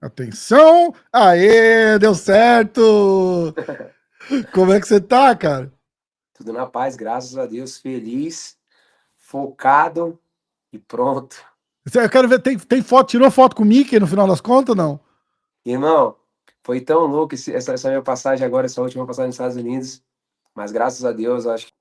Atenção! Aê, deu certo! Como é que você tá, cara? Tudo na paz, graças a Deus, feliz, focado e pronto. Eu quero ver, tem foto, tirou foto com o Mickey no final das contas, não? Irmão, foi tão louco essa minha passagem agora, essa última passagem nos Estados Unidos, mas graças a Deus, eu acho que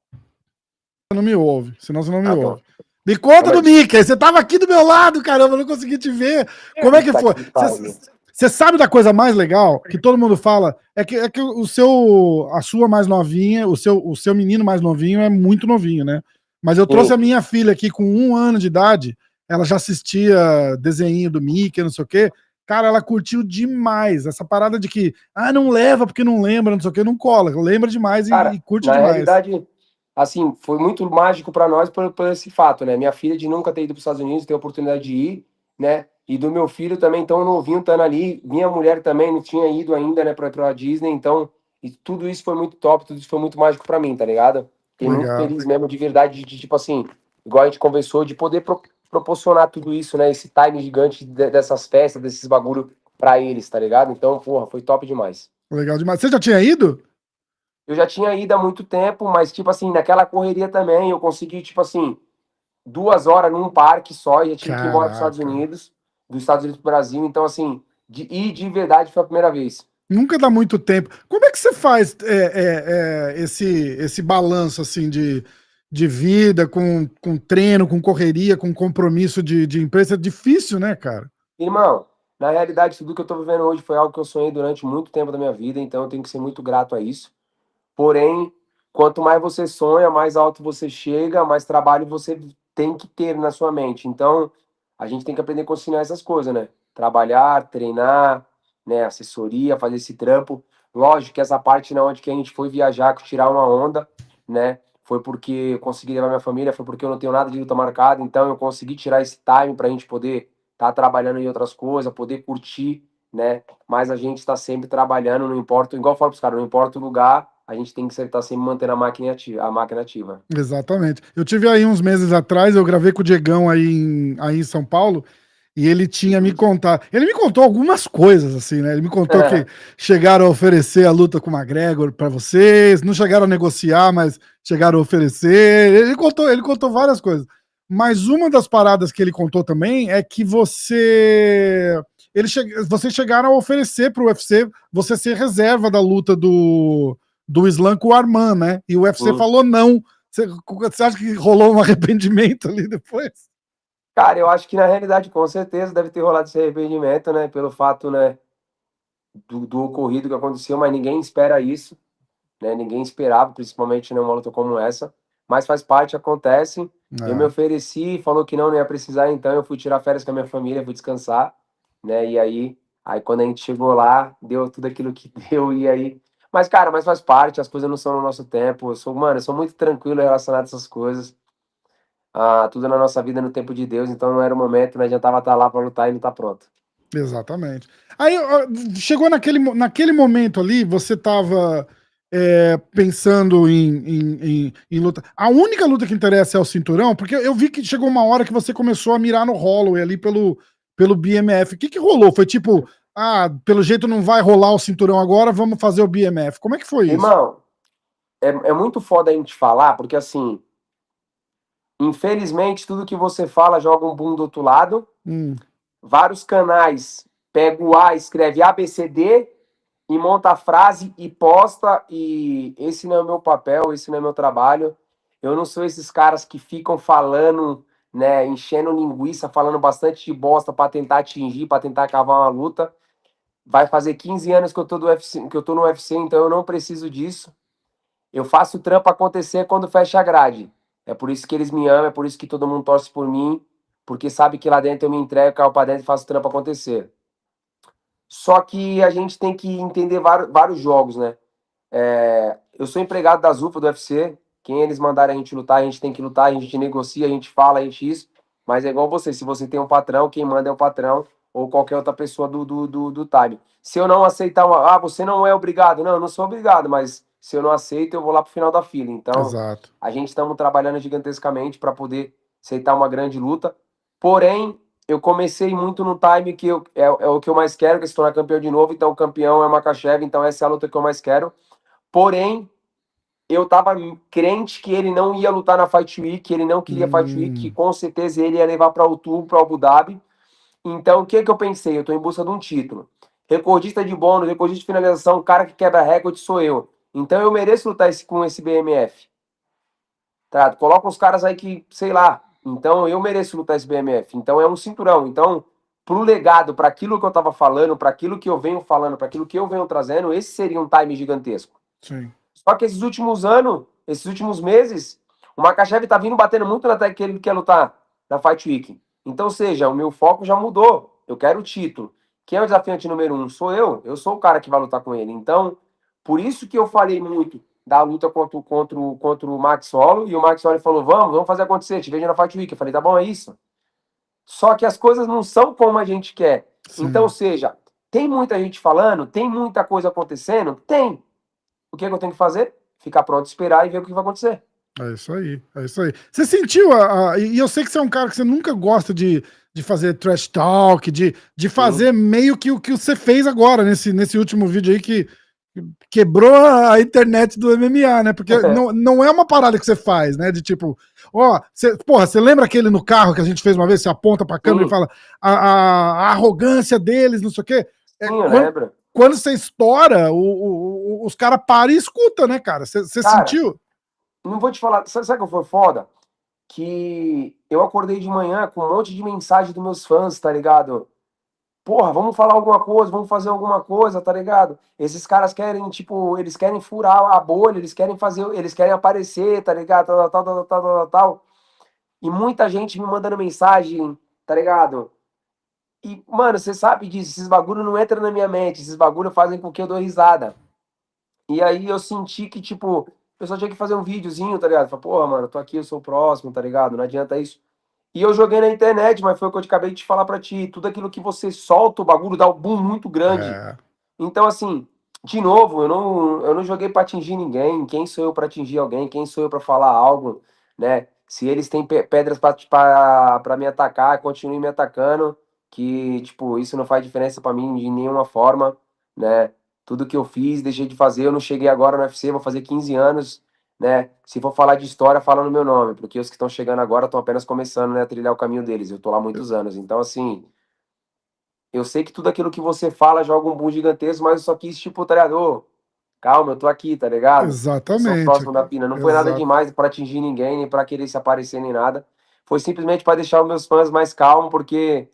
Você não me ouve, senão você não me tá bom. ouve. Me conta do Mas Mickey, você tava aqui do meu lado, caramba, eu não consegui te ver. Como é que tá foi? que pariu. Você sabe da coisa mais legal que todo mundo fala? É que a sua mais novinha, o seu menino mais novinho é muito novinho, né? Mas eu trouxe Sim, a minha filha aqui com 1 ano de idade, ela já assistia desenho do Mickey, não sei o quê. Cara, ela curtiu demais. Essa parada de que, não leva porque não lembra, não sei o quê, não cola. Lembra demais e cara, curte na demais. realidade, assim, foi muito mágico para nós por esse fato, né? Minha filha de nunca ter ido para os Estados Unidos, ter a oportunidade de ir, né? E do meu filho também tão novinho, estando ali. Minha mulher também não tinha ido ainda, né, para Disney, então, e tudo isso foi muito top, tudo isso foi muito mágico para mim, tá ligado? Fiquei muito Legal. feliz mesmo, de verdade, de tipo assim, igual a gente conversou, de poder proporcionar tudo isso, né? Esse time gigante dessas festas, desses bagulho para eles, tá ligado? Então, porra, foi top demais. Legal demais. Você já tinha ido? Eu já tinha ido há muito tempo, mas, tipo assim, naquela correria também, eu consegui, tipo assim, 2 horas num parque só, e eu tive que ir embora para os Estados Caraca. Unidos, dos Estados Unidos para o Brasil, então, assim, de ir de verdade foi a primeira vez. Nunca dá muito tempo. Como é que você faz esse balanço assim de vida com treino, com correria, com compromisso de empresa? É difícil, né, cara? Irmão, na realidade, tudo que eu tô vivendo hoje foi algo que eu sonhei durante muito tempo da minha vida, então eu tenho que ser muito grato a isso. Porém, quanto mais você sonha, mais alto você chega, mais trabalho você tem que ter na sua mente. Então, a gente tem que aprender a conciliar essas coisas, né? Trabalhar, treinar, né? Assessoria, fazer esse trampo. Lógico que essa parte não onde que a gente foi viajar, tirar uma onda, né? Foi porque eu consegui levar minha família, foi porque eu não tenho nada de luta marcada, então eu consegui tirar esse time pra gente poder estar trabalhando em outras coisas, poder curtir, né? Mas a gente está sempre trabalhando, não importa, igual eu falo para os caras, não importa o lugar, a gente tem que estar sempre mantendo a máquina ativa. Exatamente. Eu tive aí uns meses atrás, eu gravei com o Diegão aí em São Paulo, e ele tinha me Uhum. contado. Ele me contou algumas coisas, assim, né? Ele me contou que chegaram a oferecer a luta com o McGregor para vocês, não chegaram a negociar, mas chegaram a oferecer. Ele contou várias coisas. Mas uma das paradas que ele contou também é que vocês chegaram a oferecer para o UFC você ser reserva da luta do Islam com o Arman, né? E o UFC Sim. falou não. Você acha que rolou um arrependimento ali depois? Cara, eu acho que na realidade, com certeza, deve ter rolado esse arrependimento, né? Pelo fato, né, do ocorrido que aconteceu, mas ninguém espera isso, né? Ninguém esperava, principalmente numa luta como essa. Mas faz parte, acontece. Eu me É, ofereci, falou que não ia precisar, então eu fui tirar férias com a minha família, fui descansar, né? E aí quando a gente chegou lá, deu tudo aquilo que deu, e aí. Mas, cara, mas faz parte, as coisas não são no nosso tempo. Mano, eu sou muito tranquilo relacionado a essas coisas. Tudo na nossa vida no tempo de Deus, então não era o momento, não adiantava estar lá para lutar e não estar pronto. exatamente. Aí ó, chegou naquele momento ali, você estava pensando em luta. A única luta que interessa é o cinturão, porque eu vi que chegou uma hora que você começou a mirar no Holloway ali pelo BMF. O que rolou? Foi tipo, pelo jeito não vai rolar o cinturão agora, vamos fazer o BMF. Como é que foi isso? Irmão, é muito foda a gente falar, porque assim, infelizmente, tudo que você fala joga um boom do outro lado. Hum, Vários canais pega o A, escreve ABCD e monta a frase e posta. E esse não é o meu papel, esse não é meu trabalho. Eu não sou esses caras que ficam falando, né, enchendo linguiça, falando bastante de bosta para tentar atingir, para tentar cavar uma luta. Vai fazer 15 anos que eu tô que eu tô no UFC, então eu não preciso disso. Eu faço o trampo acontecer quando fecha a grade. É por isso que eles me amam, é por isso que todo mundo torce por mim, porque sabe que lá dentro eu me entrego, caio pra dentro e faço o trampo acontecer. Só que a gente tem que entender vários jogos, né? Eu sou empregado da Zupa, do UFC. Quem eles mandarem a gente lutar, a gente tem que lutar, a gente negocia, a gente fala, a gente isso. Mas é igual você, se você tem um patrão, quem manda é o patrão ou qualquer outra pessoa do time. Se eu não aceitar você não é obrigado. Não, eu não sou obrigado, mas se eu não aceito, eu vou lá pro final da fila. Então, exato. a gente estamos trabalhando gigantescamente para poder aceitar uma grande luta. Porém, eu comecei muito no time que é o que eu mais quero, que é se tornar campeão de novo. Então, o campeão é o Makhachev, então essa é a luta que eu mais quero. Porém, eu tava crente que ele não ia lutar na Fight Week, que ele não queria Fight Week, que com certeza ele ia levar para outubro, para Abu Dhabi. Então, o que que eu pensei? Eu tô em busca de um título. Recordista de bônus, recordista de finalização, o cara que quebra recorde sou eu. Então, eu mereço lutar com esse BMF. Tá? Coloca os caras aí que, sei lá. Então, eu mereço lutar esse BMF. Então, é um cinturão. Então, pro legado, para aquilo que eu tava falando, para aquilo que eu venho falando, para aquilo que eu venho trazendo, esse seria um time gigantesco. Sim. Só que esses últimos anos, esses últimos meses, o Makhachev tá vindo batendo muito na tecla que ele quer lutar na Fight Week. Então, ou seja, o meu foco já mudou. Eu quero o título. Quem é o desafiante número um? Sou eu. Eu sou o cara que vai lutar com ele. Então, por isso que eu falei muito da luta contra o Max Solo. E o Max Solo falou: vamos fazer acontecer. Te vejo na Fight Week. Eu falei: tá bom, é isso. Só que as coisas não são como a gente quer. Então, ou Sim. seja, tem muita gente falando, tem muita coisa acontecendo? Tem. O que, é que eu tenho que fazer? Ficar pronto, esperar e ver o que vai acontecer. É isso aí, é isso aí. Você sentiu, e eu sei que você é um cara que você nunca gosta de fazer trash talk, de Sim. fazer meio que o que você fez agora, nesse último vídeo aí que quebrou a internet do MMA, né? Porque não é uma parada que você faz, né? De tipo, ó, porra, você lembra aquele no carro que a gente fez uma vez, você aponta pra câmera e Sim, fala a arrogância deles, não sei o quê. É, sim, eu lembro. quando você estoura, os caras param e escutam, né, cara? Você Cara, sentiu? não vou te falar. Sabe o que foi foda? Que eu acordei de manhã com um monte de mensagem dos meus fãs, tá ligado? Porra, vamos falar alguma coisa, vamos fazer alguma coisa, tá ligado? Esses caras querem, tipo, eles querem furar a bolha, eles querem fazer, eles querem aparecer, tá ligado? Tal. E muita gente me mandando mensagem, tá ligado? E, mano, você sabe disso, esses bagulho não entra na minha mente, esses bagulho fazem com que eu dou risada. E aí eu senti que, tipo, eu só tinha que fazer um videozinho, tá ligado? Falei, porra, mano, tô aqui, eu sou o próximo, tá ligado? Não adianta isso. E eu joguei na internet, mas foi o que eu acabei de falar pra ti. Tudo aquilo que você solta, o bagulho dá um boom muito grande. É, Então, assim, de novo, eu não joguei pra atingir ninguém. Quem sou eu pra atingir alguém? Quem sou eu pra falar algo, né? Se eles têm pedras pra me atacar, continuem me atacando, que, tipo, isso não faz diferença pra mim de nenhuma forma, né? Tudo que eu fiz, deixei de fazer, eu não cheguei agora no UFC, vou fazer 15 anos, né? Se for falar de história, fala no meu nome, porque os que estão chegando agora estão apenas começando, né, a trilhar o caminho deles. Eu tô lá há muitos anos. Então, assim, eu sei que tudo aquilo que você fala joga um boom gigantesco, mas eu só quis, tipo, treinador, calma, eu tô aqui, tá ligado? Eu sou o exatamente. próximo da fila. Não foi nada Exato. demais para atingir ninguém, nem para querer se aparecer, nem nada. Foi simplesmente para deixar os meus fãs mais calmos, porque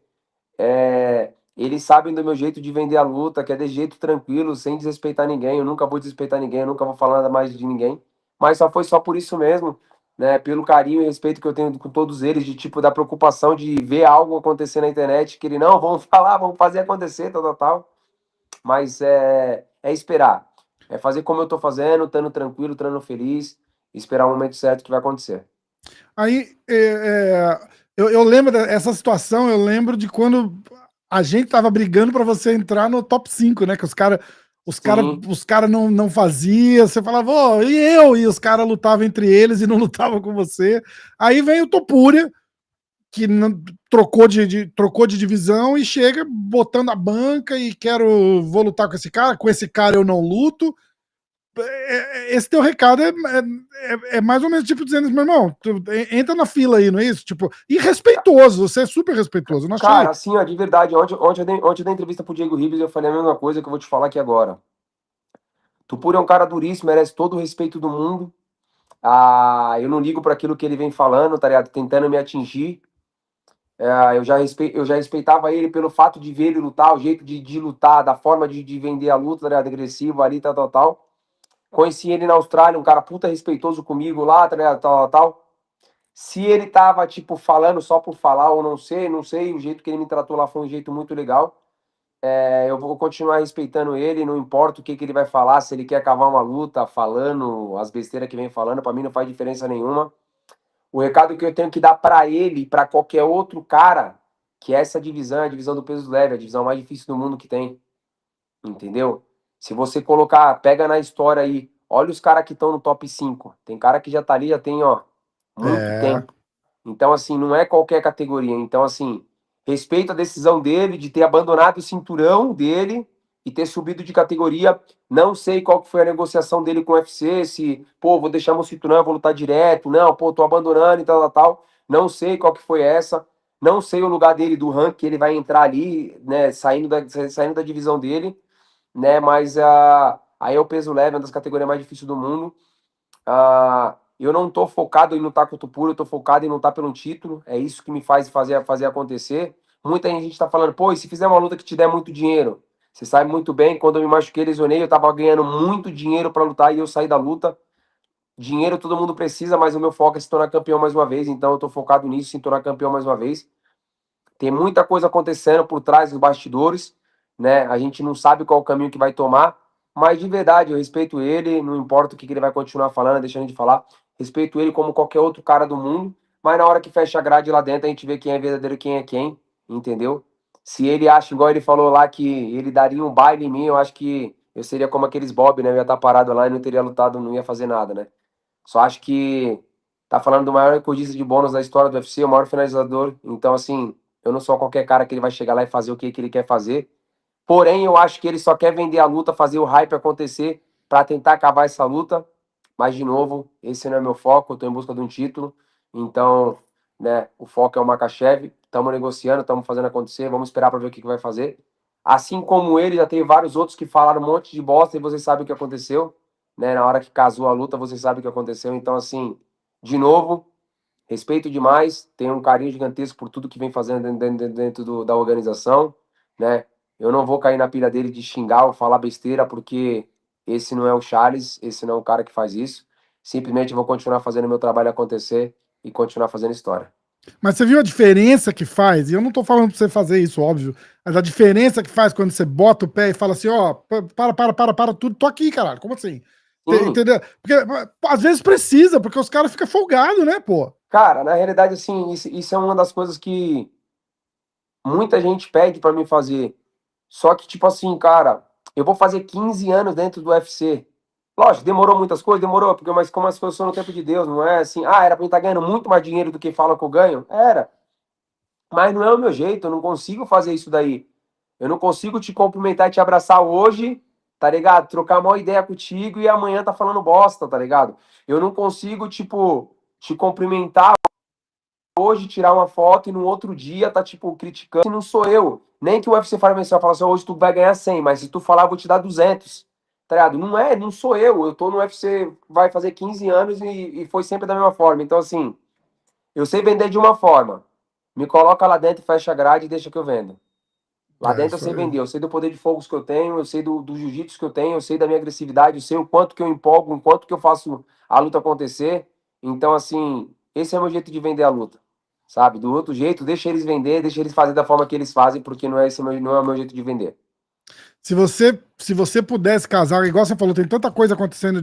eles sabem do meu jeito de vender a luta, que é de jeito tranquilo, sem desrespeitar ninguém. Eu nunca vou desrespeitar ninguém, eu nunca vou falar nada mais de ninguém. Mas só foi só por isso mesmo, né? Pelo carinho e respeito que eu tenho com todos eles, de tipo, da preocupação de ver algo acontecer na internet, que ele não, vamos falar, vamos fazer acontecer, tal, tal, tal. Mas é esperar. É fazer como eu tô fazendo, estando tranquilo, estando feliz, e esperar o momento certo que vai acontecer. Aí, eu lembro dessa situação, eu lembro de quando a gente tava brigando pra você entrar no top 5, né? Que Sim, os cara não faziam, você falava, ô, e eu? E os caras lutavam entre eles e não lutavam com você. Aí vem o Topuria, que trocou de divisão e chega botando a banca e vou lutar com esse cara eu não luto. Esse teu recado é mais ou menos tipo dizendo, meu irmão, entra na fila aí, não é isso? Tipo, e respeitoso, você é super respeitoso. Eu não achei. cara, assim, ó, de verdade, ontem eu dei entrevista pro Diego Ribas e eu falei a mesma coisa que eu vou te falar aqui agora. Tupura é um cara duríssimo, merece todo o respeito do mundo. Ah, eu não ligo para aquilo que ele vem falando, tá ligado? Tentando me atingir. Eu já respeitava ele pelo fato de ver ele lutar, o jeito de lutar, da forma de vender a luta, tá ligado? Agressivo ali, tal, tal, tal. Conheci ele na Austrália, um cara puta respeitoso comigo lá, tá ligado? Tal, tal, tal. Se ele tava, tipo, falando só por falar, ou não sei, o jeito que ele me tratou lá foi um jeito muito legal. Eu vou continuar respeitando ele, não importa o que, que ele vai falar, se ele quer cavar uma luta, falando as besteiras que vem falando, pra mim não faz diferença nenhuma. O recado que eu tenho que dar pra ele, pra qualquer outro cara, que é essa divisão, a divisão do peso leve, a divisão mais difícil do mundo que tem, entendeu? Se você colocar, pega na história aí, olha os caras que estão no top 5. Tem cara que já tá ali, já tem, ó, muito É, tempo. Então, assim, não é qualquer categoria. Então, assim, Respeito a decisão dele de ter abandonado o cinturão dele e ter subido de categoria. Não sei qual que foi a negociação dele com o UFC, se, pô, vou deixar meu cinturão, vou lutar direto. Não, pô, tô abandonando e tal, tal, tal. Não sei qual que foi essa. Não sei o lugar dele do ranking que ele vai entrar ali, né, saindo da divisão dele, né, mas aí é o peso leve, uma das categorias mais difíceis do mundo. Eu não tô focado em lutar com o Tupura, eu tô focado em lutar pelo título. É isso que me faz fazer acontecer. Muita gente tá falando, pô, e se fizer uma luta que te der muito dinheiro? Você sabe muito bem, quando eu me machuquei, lesionei, eu tava ganhando muito dinheiro para lutar e eu saí da luta. Dinheiro todo mundo precisa, mas o meu foco é se tornar campeão mais uma vez, então eu tô focado nisso, em tornar campeão mais uma vez. Tem muita coisa acontecendo por trás dos bastidores, né? A gente não sabe qual o caminho que vai tomar, mas de verdade, eu respeito ele, não importa o que ele vai continuar falando, deixando de falar. Respeito ele como qualquer outro cara do mundo, mas na hora que fecha a grade lá dentro, a gente vê quem é verdadeiro e quem é quem, entendeu? Se ele acha, igual ele falou lá, que ele daria um baile em mim, eu acho que eu seria como aqueles Bob, né? Eu ia estar parado lá e não teria lutado, não ia fazer nada, né? Só acho que tá falando do maior recordista de bônus da história do UFC, o maior finalizador. Então, assim, eu não sou qualquer cara que ele vai chegar lá e fazer o que ele quer fazer. Porém, eu acho que ele só quer vender a luta, fazer o hype acontecer para tentar acabar essa luta. Mas, de novo, esse não é meu foco, eu tô em busca de um título. Então, né, o foco é o Makhachev. Estamos negociando, estamos fazendo acontecer, vamos esperar para ver o que vai fazer. Assim como ele, já tem vários outros que falaram um monte de bosta e você sabe o que aconteceu, né? Na hora que casou a luta, você sabe o que aconteceu. Então, assim, de novo, respeito demais, tenho um carinho gigantesco por tudo que vem fazendo dentro da organização, né? Eu não vou cair na pilha dele de xingar ou falar besteira, porque esse não é o Charles, esse não é o cara que faz isso. Simplesmente vou continuar fazendo meu trabalho acontecer e continuar fazendo história. Mas você viu a diferença que faz? E eu não tô falando pra você fazer isso, óbvio. Mas a diferença que faz quando você bota o pé e fala assim, ó, para tudo, tô aqui, caralho. Como assim? Sim, Entendeu? Porque às vezes precisa, porque os caras ficam folgados, né, pô? cara, na realidade, assim, isso é uma das coisas que muita gente pede pra mim fazer. Só que, tipo assim, cara, eu vou fazer 15 anos dentro do UFC. Lógico, demorou muitas coisas, demorou, porque mas como as coisas são no tempo de Deus, não é assim, era pra eu estar ganhando muito mais dinheiro do que falam que eu ganho? Era. Mas não é o meu jeito, eu não consigo fazer isso daí. Eu não consigo te cumprimentar e te abraçar hoje, tá ligado? Trocar uma ideia contigo e amanhã tá falando bosta, tá ligado? Eu não consigo, tipo, te cumprimentar hoje, tirar uma foto e no outro dia tá, tipo, criticando. Se não sou eu. Nem que o UFC fale assim, fala assim, hoje tu vai ganhar 100, mas se tu falar, eu vou te dar 200. Tá ligado? Não sou eu. Eu tô no UFC, vai fazer 15 anos e foi sempre da mesma forma. Então, assim, eu sei vender de uma forma. Me coloca lá dentro, fecha a grade e deixa que eu vendo. Lá É dentro eu isso sei aí. vender, eu sei do poder de fogos que eu tenho, eu sei do jiu-jitsu que eu tenho, eu sei da minha agressividade, eu sei o quanto que eu empolgo, o quanto que eu faço a luta acontecer. Então, assim, esse é o meu jeito de vender a luta, sabe? Do outro jeito, deixa eles vender, deixa eles fazer da forma que eles fazem, porque não é o meu jeito de vender. Se você pudesse casar, igual você falou, tem tanta coisa acontecendo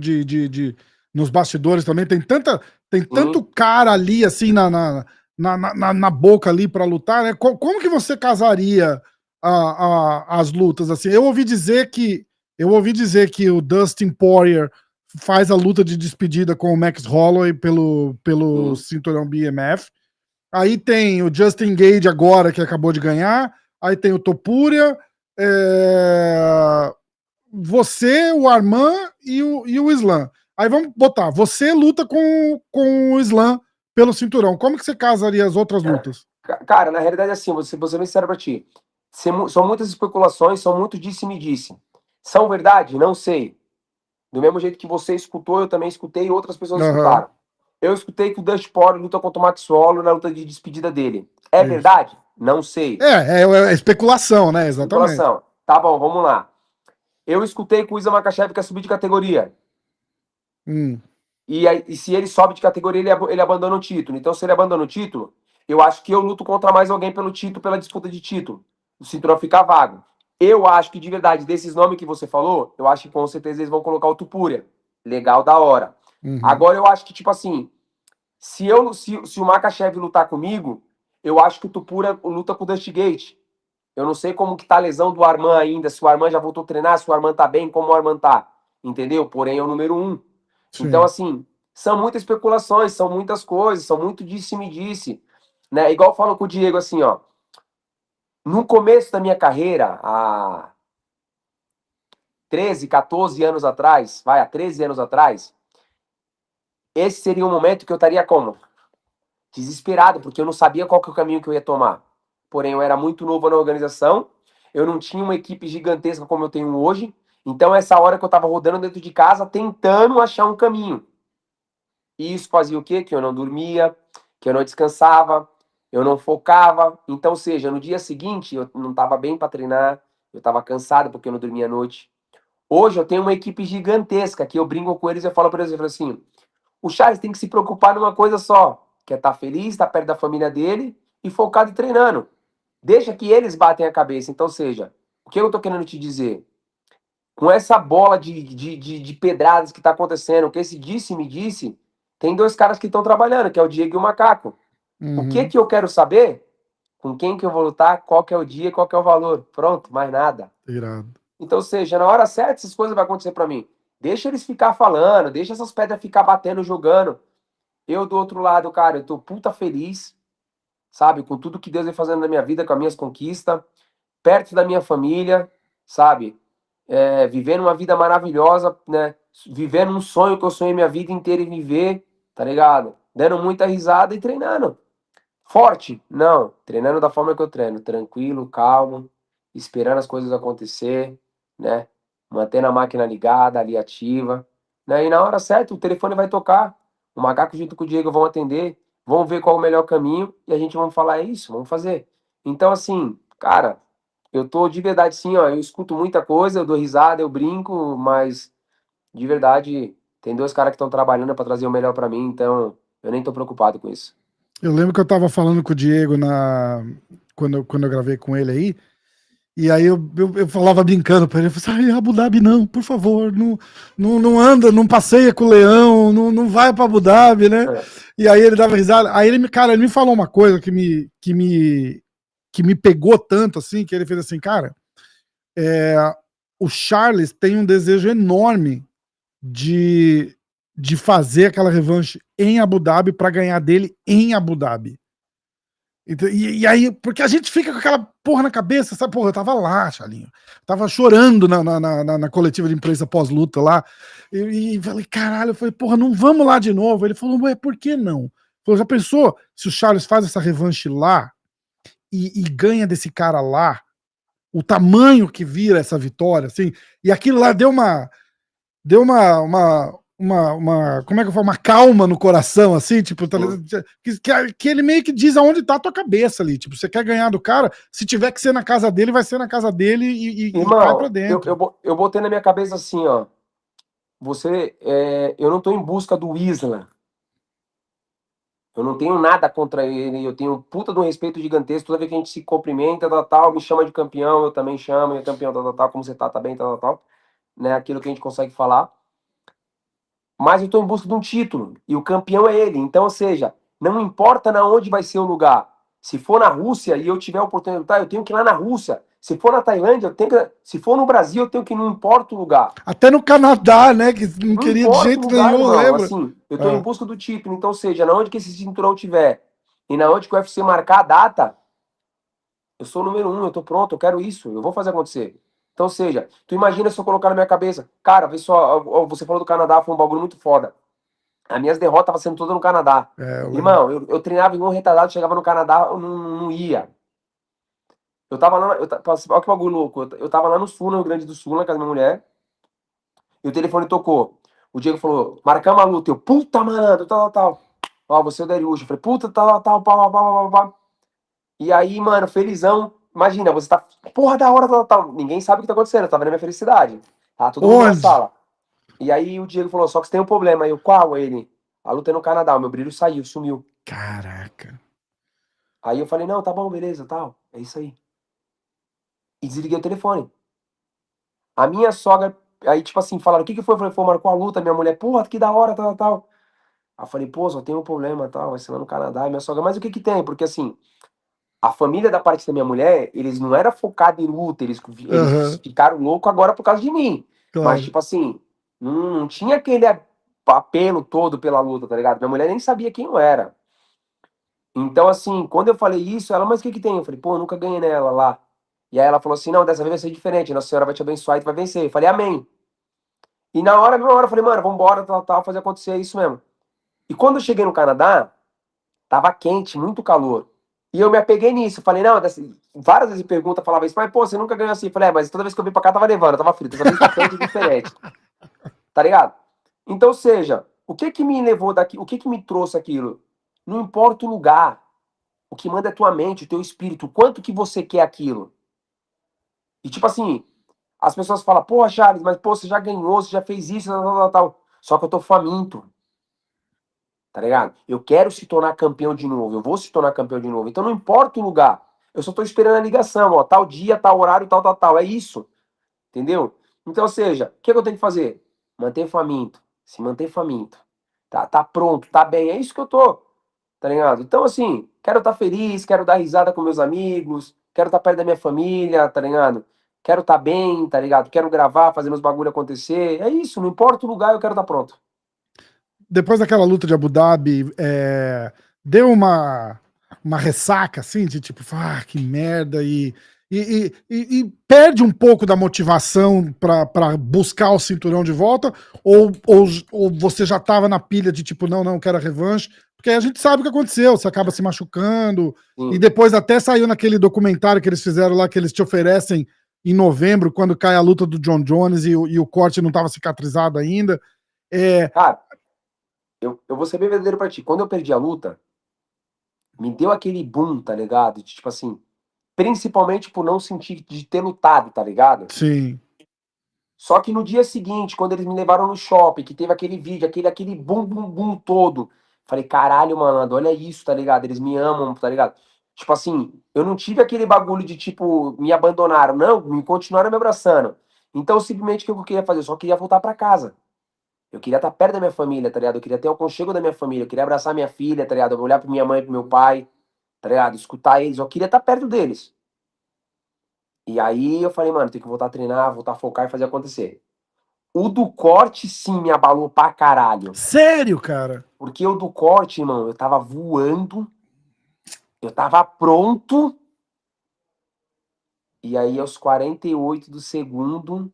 nos bastidores também, tem tanto Sim, cara ali, assim, na boca ali pra lutar, né? Como que você casaria as lutas, assim? Eu ouvi dizer que o Dustin Poirier faz a luta de despedida com o Max Holloway pelo sim. cinturão BMF. Aí tem o Justin Gage agora, que acabou de ganhar. Aí tem o Topuria, é, você, o Arman e o Islam. Aí vamos botar, você luta com o Islam pelo cinturão. Como que você casaria as outras lutas? Cara, na realidade, assim, vou ser bem sincero pra ti. São muitas especulações, são muito disse-me-disse. São verdade? Não sei. Do mesmo jeito que você escutou, eu também escutei e outras pessoas Aham, escutaram. Eu escutei que o Dust Poirier luta contra o Max Holloway na luta de despedida dele. É isso. verdade? Não sei. É especulação, né? Exatamente. Especulação. Tá bom, vamos lá. Eu escutei que o Isa Makhachev quer subir de categoria. Hum, E se ele sobe de categoria, ele abandona o título. Então, se ele abandona o título, eu acho que eu luto contra mais alguém pelo título, pela disputa de título. O cinturão fica vago. Eu acho que, de verdade, desses nomes que você falou, eu acho que com certeza eles vão colocar o Tupuria. Legal, da hora. uhum, Agora, eu acho que, tipo assim, se o Makhachev lutar comigo, eu acho que o Tupura luta com o Dusty Gate. Eu não sei como que tá a lesão do Arman ainda, se o Arman já voltou a treinar, se o Arman tá bem, como o Arman tá. Entendeu? Porém, é o número um. Então, sim. assim, são muitas especulações, são muitas coisas, são muito disse-me-disse. Né? Igual eu falo com o Diego, assim, ó. No começo da minha carreira, há 13, 14 anos atrás, há 13 anos atrás, esse seria um momento que eu estaria como? Desesperado, porque eu não sabia qual que é o caminho que eu ia tomar. Porém, eu era muito novo na organização, eu não tinha uma equipe gigantesca como eu tenho hoje, então essa hora que eu estava rodando dentro de casa, tentando achar um caminho. E isso fazia o quê? Que eu não dormia, que eu não descansava, eu não focava. Então, ou seja, no dia seguinte eu não estava bem para treinar, eu estava cansado porque eu não dormia à noite. Hoje eu tenho uma equipe gigantesca que eu brinco com eles e eu falo para eles, eu falo assim, o Charles tem que se preocupar numa coisa só, que é estar feliz, estar perto da família dele e focado e treinando. Deixa que eles batem a cabeça. Então, seja, o que eu estou querendo te dizer? Com essa bola de pedradas que está acontecendo, o que esse disse me disse, tem dois caras que estão trabalhando, que é o Diego e o Macaco. O que Uhum. que eu quero saber? Com quem que eu vou lutar, qual que é o dia, qual que é o valor. Pronto, mais nada. Irado. Então, seja, na hora certa, essas coisas vão acontecer para mim. Deixa eles ficar falando, deixa essas pedras ficar batendo, jogando. Eu, do outro lado, cara, eu tô puta feliz, sabe? Com tudo que Deus vem fazendo na minha vida, com as minhas conquistas, perto da minha família, sabe? Vivendo uma vida maravilhosa, né? Vivendo um sonho que eu sonhei minha vida inteira em viver, tá ligado? Dando muita risada e treinando. Forte? Não. Treinando da forma que eu treino. Tranquilo, calmo, esperando as coisas acontecer, né? Mantendo a máquina ligada, ali ativa. Né? E na hora certa, o telefone vai tocar. O Macaco junto com o Diego vão atender, vão ver qual é o melhor caminho e a gente vai falar, é isso, vamos fazer. Então, assim, cara, eu tô de verdade, sim, ó, eu escuto muita coisa, eu dou risada, eu brinco, mas de verdade, tem dois caras que estão trabalhando para trazer o melhor para mim, então eu nem tô preocupado com isso. Eu lembro que eu tava falando com o Diego quando eu gravei com ele aí, e aí eu falava brincando pra ele, eu falei assim, Abu Dhabi não, por favor, não anda, não passeia com o leão, não vai pra Abu Dhabi, né? E aí ele dava risada, aí cara, ele me falou uma coisa que me pegou tanto, assim, que ele fez assim, cara, é, o Charles tem um desejo enorme de, de fazer aquela revanche em Abu Dhabi para ganhar dele em Abu Dhabi. E aí, porque a gente fica com aquela porra na cabeça, sabe? Porra, eu tava lá, Chalinho. Tava chorando na coletiva de imprensa pós-luta lá. E falei, caralho, eu falei, porra, não vamos lá de novo. Ele falou, ué, por que não? Falou, já pensou se o Charles faz essa revanche lá e ganha desse cara lá? O tamanho que vira essa vitória, assim, e aquilo lá deu uma como é que eu falo, uma calma no coração, assim, tipo, tá, Sim. que ele meio que diz aonde tá a tua cabeça ali, tipo, você quer ganhar do cara, se tiver que ser na casa dele, vai ser na casa dele e cai pra Irmão, dentro. eu botei na minha cabeça assim, ó. Eu não tô em busca do Isla. Eu não tenho nada contra ele. Eu tenho um puta de um respeito gigantesco. Toda vez que a gente se cumprimenta, tal, tal, me chama de campeão, eu também chamo, é campeão, tal, tal, tal, como você tá bem, tal, tal, tal. Né? Aquilo que a gente consegue falar. Mas eu tô em busca de um título. E o campeão é ele. Então, ou seja, não importa na onde vai ser o lugar. Se for na Rússia e eu tiver a oportunidade de lutar, eu tenho que ir lá na Rússia. Se for na Tailândia, eu tenho que. Se for no Brasil, eu tenho que ir, não importa o lugar. Até no Canadá, né, que não Não queria de importa o jeito lugar, nenhum, irmão. lembra? Assim, eu tô em Ah, busca do título. Então, seja, na onde que esse cinturão tiver e na onde que o UFC marcar a data, eu sou o número um, eu tô pronto, eu quero isso, eu vou fazer acontecer. Então, seja, tu imagina se eu colocar na minha cabeça, cara, vê só, ó, você falou do Canadá, foi um bagulho muito foda. As minhas derrotas estavam sendo todas no Canadá. eu lembro. Irmão, eu treinava igual um retardado, chegava no Canadá, eu não ia. Eu tava lá, olha que bagulho louco, eu tava lá no sul, no Rio Grande do Sul, na casa da minha mulher, e o telefone tocou. O Diego falou, marcamos a luta. Eu, puta, mano, tal, tal, tal. Ó, você é o Darius. Eu falei, puta, tal, tal, pau, pau, pau, pau. E aí, mano, felizão. Imagina, você tá, porra, da hora, tal, tal. Ninguém sabe o que tá acontecendo, tá vendo a minha felicidade. Tá todo mundo na Onde? sala. E aí o Diego falou, só que você tem um problema. Aí eu, qual? Ele, a luta é no Canadá, o meu brilho saiu, sumiu. Caraca. Aí eu falei, não, tá bom, beleza, tal. É isso aí. E desliguei o telefone. A minha sogra, aí tipo assim, falaram, o que que foi? Eu falei, marcou a luta, minha mulher, porra, que da hora, tal, tal. Aí eu falei, pô, só tem um problema, tal, vai ser lá no Canadá. E minha sogra, mas o que que tem? Porque assim, a família da parte da minha mulher, eles não eram focados em luta, eles Aham, ficaram loucos agora por causa de mim. Mas, claro. tipo assim, não tinha aquele apelo todo pela luta, tá ligado? Minha mulher nem sabia quem eu era. Então, assim, quando eu falei isso, ela, mas o que que tem? Eu falei, pô, eu nunca ganhei nela lá. E aí ela falou assim, não, dessa vez vai ser diferente, Nossa Senhora vai te abençoar e tu vai vencer. Eu falei, amém. E na hora, mesma hora, eu falei, mano, vambora, tal, tal, fazer acontecer, é isso mesmo. E quando eu cheguei no Canadá, tava quente, muito calor. E eu me apeguei nisso, falei, não, várias vezes pergunta, falava isso, mas pô, você nunca ganhou assim. Eu falei, mas toda vez que eu vim pra cá tava nevando, tava frio, dessa vez tá quente e diferente, tá ligado? Então, ou seja, o que que me levou daqui, o que que me trouxe aquilo? Não importa o lugar, o que manda é tua mente, o teu espírito, o quanto que você quer aquilo. E tipo assim, as pessoas falam, pô, Charles, mas pô, você já ganhou, você já fez isso, tal, tal, tal, tal. Só que eu tô faminto, tá ligado? Eu quero se tornar campeão de novo, eu vou se tornar campeão de novo. Então não importa o lugar, eu só tô esperando a ligação, ó, tal dia, tal horário, tal, tal, tal. É isso, entendeu? Então, ou seja, o que, que eu tenho que fazer? Manter faminto, se manter faminto. Tá pronto, tá bem, é isso que eu tô, tá ligado? Então, assim, quero estar feliz, quero dar risada com meus amigos, quero estar perto da minha família, tá ligado? Quero estar bem, tá ligado? Quero gravar, fazer meus bagulho acontecer. É isso, não importa o lugar, eu quero estar pronto. Depois daquela luta de Abu Dhabi, deu uma ressaca, assim, de tipo, ah, que merda, e perde um pouco da motivação pra buscar o cinturão de volta, ou você já tava na pilha de tipo, não, não, quero a revanche, porque a gente sabe o que aconteceu, você acaba se machucando, e Sim. depois até saiu naquele documentário que eles fizeram lá, que eles te oferecem em novembro, quando cai a luta do John Jones e o corte não tava cicatrizado ainda. É, Cara, eu vou ser bem verdadeiro pra ti. Quando eu perdi a luta, me deu aquele boom, tá ligado? De, tipo assim, principalmente por não sentir de ter lutado, tá ligado? sim. Só que no dia seguinte, quando eles me levaram no shopping, que teve aquele vídeo, aquele bum, bum, bum todo, falei, caralho, mano, olha isso, tá ligado? Eles me amam, tá ligado? Tipo assim, eu não tive aquele bagulho de, tipo, me abandonaram, não, me continuaram me abraçando. Então, simplesmente, o que eu queria fazer? Eu só queria voltar pra casa. Eu queria estar perto da minha família, tá ligado? Eu queria ter o aconchego da minha família, eu queria abraçar minha filha, tá ligado? Eu olhar pra minha mãe, pro meu pai, tá ligado? Escutar eles, eu queria estar perto deles. E aí eu falei, mano, tem que voltar a treinar, voltar a focar e fazer acontecer. O do corte, sim, me abalou pra caralho. Sério, cara? Porque o do corte, irmão, eu tava voando, eu tava pronto, e aí aos 48 do segundo,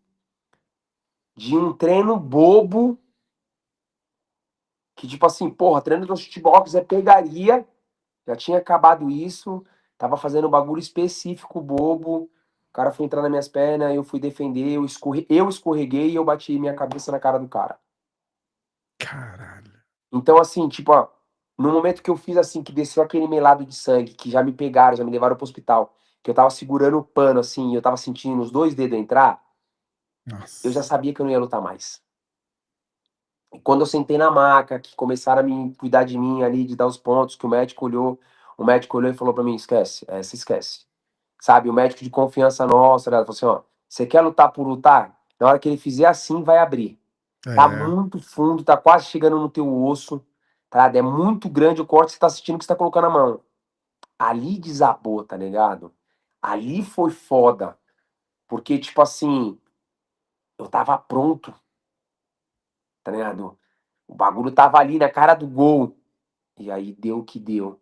de um treino bobo, que tipo assim, porra, treino do shootbox é pegaria, já tinha acabado isso, tava fazendo um bagulho específico bobo, o cara foi entrar nas minhas pernas, eu fui defender, eu escorreguei e eu bati minha cabeça na cara do cara. Caralho. Então, assim, tipo, ó, no momento que eu fiz assim, que desceu aquele melado de sangue, que já me pegaram, já me levaram pro hospital, que eu tava segurando o pano, assim, e eu tava sentindo os dois dedos entrar, eu já Nossa. sabia que eu não ia lutar mais. E quando eu sentei na maca, que começaram a me cuidar de mim ali, de dar os pontos, que o médico olhou e falou pra mim, esquece, essa esquece. Sabe, o médico de confiança nossa, né, falou assim, ó, você quer lutar por lutar? Na hora que ele fizer assim, vai abrir. Tá É. muito fundo, tá quase chegando no teu osso, tá? É muito grande o corte, você tá sentindo que você tá colocando a mão. Ali desabou, tá ligado? Ali foi foda. Porque, tipo assim, eu tava pronto, tá ligado? O bagulho tava ali na cara do gol. E aí deu o que deu,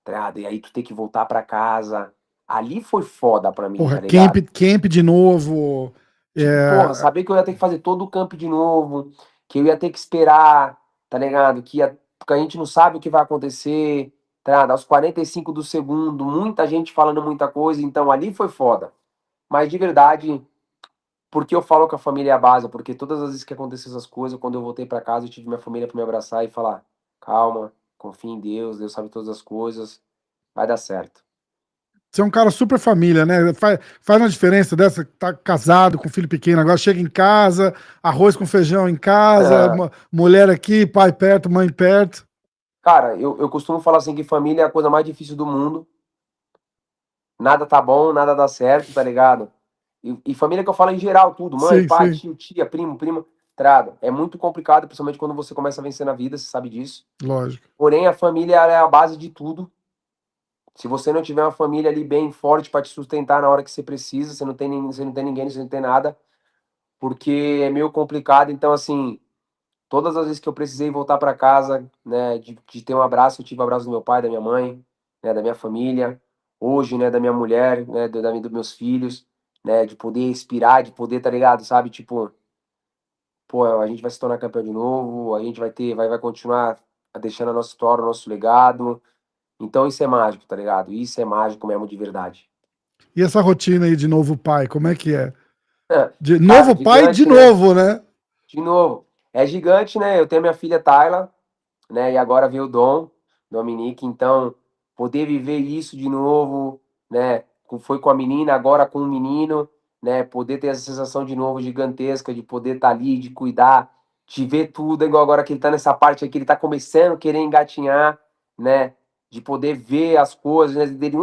tá ligado? E aí tu tem que voltar pra casa. Ali foi foda pra mim, Porra, tá ligado? camp de novo. Tipo, porra, É, saber que eu ia ter que fazer todo o campo de novo, que eu ia ter que esperar, tá ligado? Que a gente não sabe o que vai acontecer, tá ligado? Aos 45 do segundo, muita gente falando muita coisa, então ali foi foda. Mas de verdade, porque eu falo que a família é a base, porque todas as vezes que aconteceu essas coisas, quando eu voltei pra casa, eu tive minha família pra me abraçar e falar: calma, confia em Deus, Deus sabe todas as coisas, vai dar certo. você é um cara super família, né? Faz uma diferença dessa, tá casado com filho pequeno, agora chega em casa, arroz com feijão em casa, mulher aqui, pai perto, mãe perto. Cara, eu costumo falar assim que família é a coisa mais difícil do mundo. Nada tá bom, nada dá certo, tá ligado? E família que eu falo em geral, tudo, mãe, Sim, pai, sim, tio, tia, primo, prima, trado. É muito complicado, principalmente quando você começa a vencer na vida, você sabe disso. lógico. Porém, a família ela é a base de tudo. Se você não tiver uma família ali bem forte para te sustentar na hora que você precisa, você não tem, você não tem ninguém, você não tem nada, porque é meio complicado. Então, assim, Todas as vezes que eu precisei voltar para casa, né, de ter um abraço, eu tive o abraço do meu pai, da minha mãe, né, da minha família, hoje, né, da minha mulher, né, dos meus filhos, né, de poder inspirar, de poder, tá ligado, sabe, tipo, pô, a gente vai se tornar campeão de novo, a gente vai continuar deixando a nossa história, o nosso legado. Então isso é mágico, tá ligado? Isso é mágico mesmo de verdade. E essa rotina aí de novo pai, como é que é? De Cara, novo pai de gigante, né? novo, né? De novo. É gigante, né? Eu tenho minha filha Tayla, né? E agora veio o Dominique, então poder viver isso de novo, né? Foi com a menina, agora com o menino, né? Poder ter essa sensação de novo gigantesca, de poder estar ali, de cuidar, de ver tudo, igual agora que ele tá nessa parte aqui, ele tá começando a querer engatinhar, né? De poder ver as coisas, né? Dele,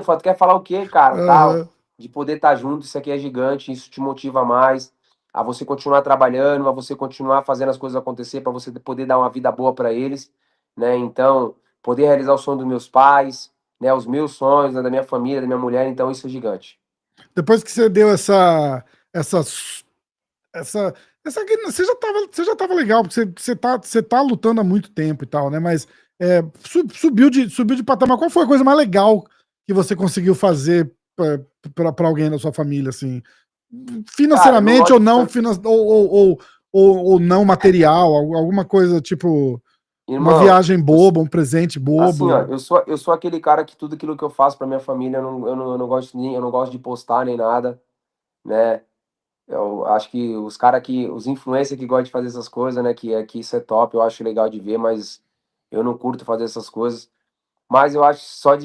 tu quer falar o quê, cara? Tal. Aham. De poder estar junto, isso aqui é gigante, isso te motiva mais a você continuar trabalhando, a você continuar fazendo as coisas acontecer, para você poder dar uma vida boa para eles, né? Então, poder realizar o sonho dos meus pais, né? Os meus sonhos, né? Da minha família, da minha mulher, então isso é gigante. Depois que você deu essa, essa, você já tava legal, porque você tá lutando há muito tempo e tal, né? Mas subiu de patamar. Qual foi a coisa mais legal que você conseguiu fazer para alguém da sua família, assim? Cara, eu não Financeiramente gosto ou de não, ficar... finan ou não material, alguma coisa tipo uma Irmão, viagem boba, um presente assim, ó, bobo. eu sou aquele cara que tudo aquilo que eu faço para minha família, eu não gosto nem, eu não gosto de postar nem nada, né? Eu acho que os influencers que gostam de fazer essas coisas, né? Que isso é top, eu acho legal de ver, mas eu não curto fazer essas coisas. Mas eu acho que só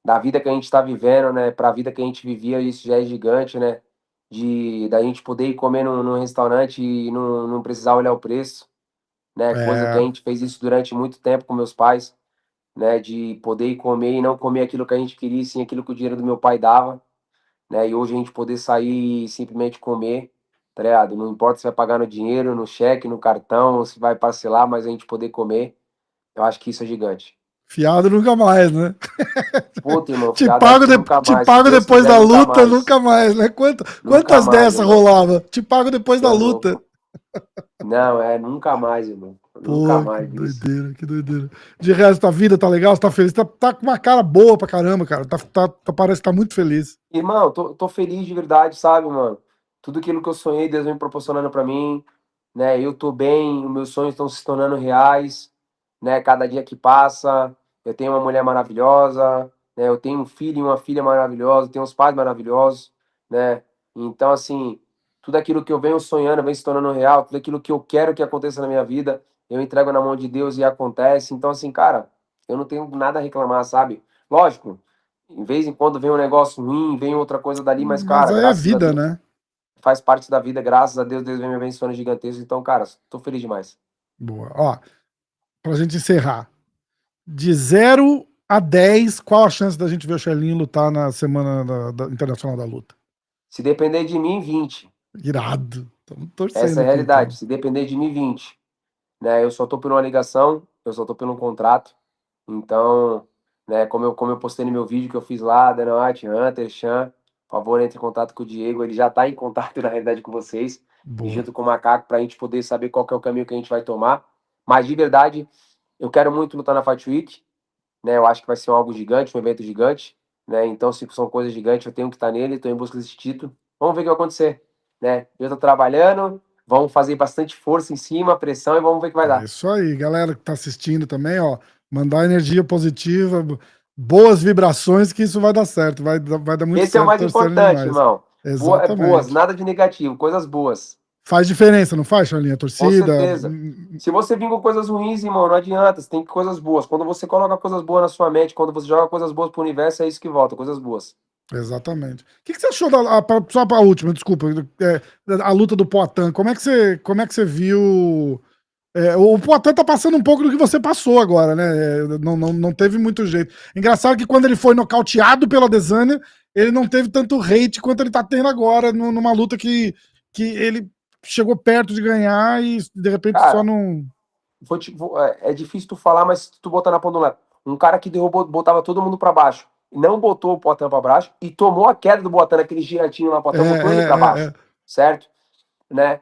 da vida que a gente está vivendo, né? Para a vida que a gente vivia, isso já é gigante, né? Da gente poder ir comer num restaurante e não precisar olhar o preço, né? Coisa que a É, gente fez isso durante muito tempo com meus pais, né? De poder ir comer e não comer aquilo que a gente queria, sim aquilo que o dinheiro do meu pai dava, né? E hoje a gente poder sair e simplesmente comer, tá ligado? Não importa se vai pagar no dinheiro, no cheque, no cartão, se vai parcelar, mas a gente poder comer, eu acho que isso é gigante. fiado nunca mais, né? Puta, irmão, fiado, acho que nunca Te mais. Se pago Deus depois quiser, da nunca luta, mais. nunca mais, né? Nunca Quantas mais, dessas irmão. rolava? Te pago depois Você da é luta. louco. Não, nunca mais, irmão. Nunca Pô, que mais isso. doideira, que doideira. De resto, a vida tá legal, você tá feliz, tá com uma cara boa pra caramba, cara. Parece que tá muito feliz. Irmão, tô feliz de verdade, sabe, mano? Tudo aquilo que eu sonhei, Deus vem proporcionando pra mim, né? Eu tô bem, os meus sonhos estão se tornando reais, né? Cada dia que passa, eu tenho uma mulher maravilhosa, né? Eu tenho um filho e uma filha maravilhosa, tenho uns pais maravilhosos, né? Então, assim, tudo aquilo que eu venho sonhando vem se tornando real, tudo aquilo que eu quero que aconteça na minha vida, eu entrego na mão de Deus e acontece. Então, assim, cara, eu não tenho nada a reclamar, sabe? Lógico. Em vez em quando vem um negócio ruim, vem outra coisa dali, mas, Mas cara, aí é graças a vida, Deus, né? faz parte da vida, graças a Deus, Deus vem me abençoando gigantesco. Então, cara, tô feliz demais. Boa. Ó, pra gente encerrar. De 0 a 10, qual a chance da gente ver o Charlinho lutar na semana da Internacional da Luta? Se depender de mim, 20. Irado. Estamos Essa torcendo é a aqui, realidade. então. Se depender de mim, 20. Né? Eu só tô por uma ligação, eu só tô pelo um contrato. Então, né, como eu postei no meu vídeo que eu fiz lá, Dana White, Hunter, Chan, por favor, entre em contato com o Diego. Ele já tá em contato, na realidade, com vocês. E Boa. junto com o Macaco, pra gente poder saber qual que é o caminho que a gente vai tomar. Mas, de verdade, eu quero muito lutar na Fight Week. Né? Eu acho que vai ser algo gigante, um evento gigante, né? Então, se são coisas gigantes, eu tenho que estar nele, estou em busca desse título. Vamos ver o que vai acontecer, né? Eu estou trabalhando, vamos fazer bastante força em cima, pressão e vamos ver o que vai É dar. isso aí, galera que tá assistindo também, ó. Mandar energia positiva, boas vibrações, que isso vai dar certo. Vai dar muito Esse é o certo, mais torcendo importante, demais. irmão. Boas, Exatamente. nada de negativo, coisas boas. Faz diferença, não faz, Charlinha? A Com torcida. certeza. Se você vir com coisas ruins, irmão, não adianta, você tem coisas boas. Quando você coloca coisas boas na sua mente, quando você joga coisas boas pro universo, é isso que volta, coisas boas. Exatamente. O que você achou só para a última, desculpa, a luta do Poatan? Como é que você viu? O Poatan tá passando um pouco do que você passou agora, né? Não teve muito jeito. Engraçado que quando ele foi nocauteado pela Adesanya, ele não teve tanto hate quanto ele tá tendo agora, numa luta que ele chegou perto de ganhar e de repente só Cara, não. é difícil tu falar, mas se tu botar na ponta do lado. Um cara que derrubou, botava todo mundo pra baixo, não botou o Poatan pra baixo e tomou a queda do Poatan, aquele giratinho lá, o É, Poatan botou ele pra é, é, baixo, é. certo? Né?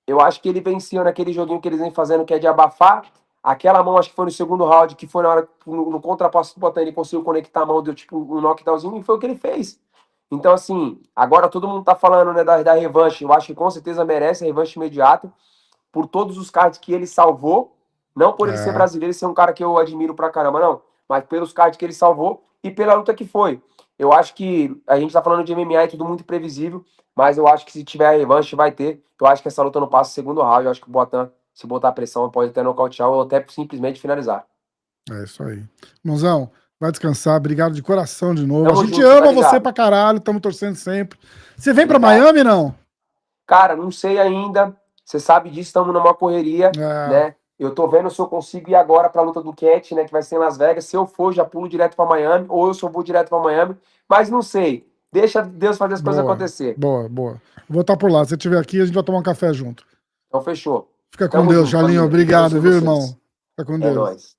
Eu acho que ele venceu naquele joguinho que eles vêm fazendo, que é de abafar. Aquela mão, acho que foi no segundo round, que foi na hora, no contrapasso do Poatan, ele conseguiu conectar a mão, deu tipo um knockdownzinho, e foi o que ele fez. Então, assim, agora todo mundo tá falando, né, da revanche. Eu acho que com certeza merece a revanche imediata, por todos os cards que ele salvou. Não por ele ser brasileiro e ser um cara que eu admiro pra caramba, não. Mas pelos cards que ele salvou e pela luta que foi. Eu acho que a gente tá falando de MMA e tudo muito imprevisível, mas eu acho que se tiver a revanche, vai ter. Eu acho que essa luta não passa o segundo round. Eu acho que o Poatan, se botar pressão, pode até nocautear ou até simplesmente finalizar. É isso aí. Mãozão, vai descansar. Obrigado de coração de novo. Tamo A gente junto, tá ama você ligado? pra caralho. Tamo torcendo sempre. Você vem pra Obrigado. Miami, não? Cara, não sei ainda. Você sabe disso, estamos numa correria, É, né? Eu tô vendo se eu consigo ir agora pra luta do Cat, né? Que vai ser em Las Vegas. Se eu for, já pulo direto pra Miami, ou eu só vou direto pra Miami. Mas não sei. Deixa Deus fazer as coisas boa, acontecer. boa, boa. Vou estar por lá. Se você estiver aqui, a gente vai tomar um café junto. Então, fechou. Fica com Tamo Deus, junto, Jalinho. família. Deus Obrigado, abençoe viu, vocês. irmão? Fica com É Deus. nóis.